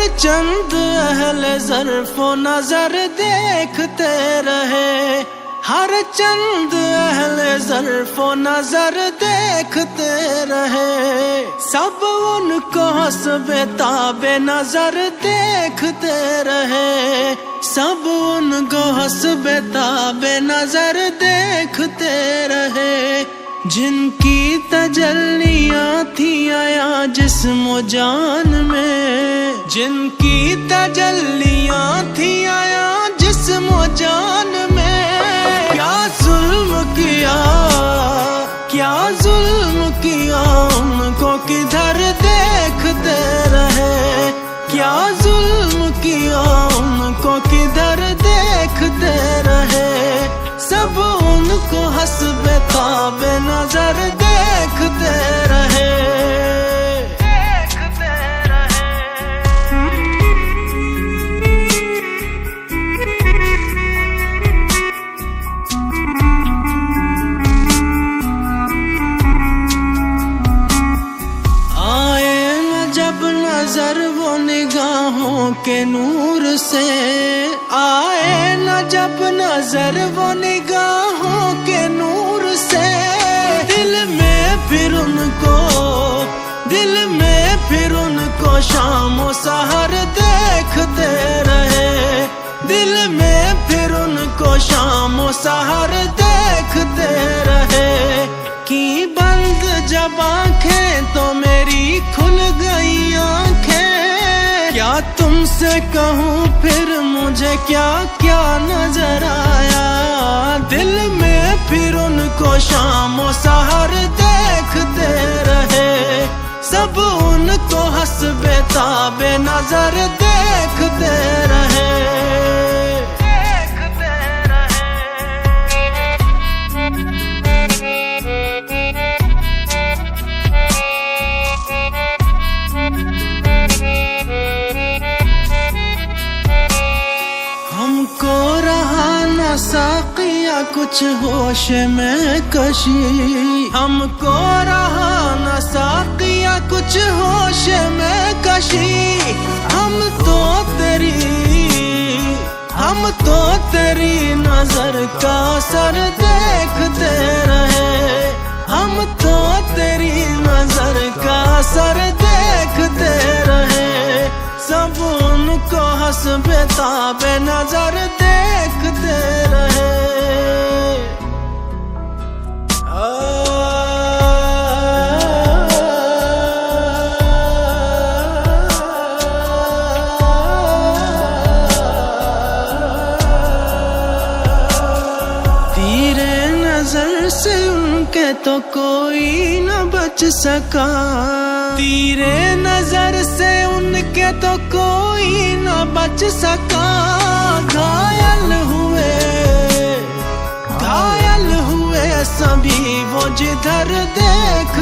चंद अहले ज़र्फ़ो नजर देखते रहे, हर चंद अहले ज़र्फ़ो नजर देखते रहे। सब उनको हस्बे ताबे नजर देखते रहे, सब उनको हस्बे ताबे नजर देखते रहे। जिनकी तजल्लियाँ थी आया जिस्मो जान में, जिनकी तजल्लियाँ थी आया जिस्मो जान में। क्या जुल्म किया, क्या जुल्म किया, उनको किधर देखते रहे। क्या जुल्म किया, उनको किधर देखते रहे। सब उनको हस्बे ताबे नजर देखते रहे, देखते रहे। आए न जब नजर वो निगाहों के नूर से, आए न जब नजर वो निगाहों के नूर से। दिल में फिर उनको, दिल में फिर उनको शामो सहर देखते रहे। दिल में फिर उनको शामो सहर देखते रहे। की बंद जब आंखें तो मेरी खुल गई आंखें। क्या तुमसे कहूँ फिर मुझे क्या क्या नजर आया। दिल में फिर उनको शामो सहर देखते रहे। सब उनको हस्बे ताबे नजर देखते रहे, देखते रहे। हमको रहा न साकिया कुछ होश में कशी, हमको रहा न साकिया कुछ होश में कशी। हम तो तेरी नजर का असर देखते रहे। हम तो तेरी नजर का असर देखते रहे। सब उनको हस्बे ताबे नजर देखते रहे। तीरे नजर से उनके तो कोई न बच सका। तीरे नजर से उनके तो कोई न बच सका। घायल हुए, घायल हुए सभी वो जिधर देख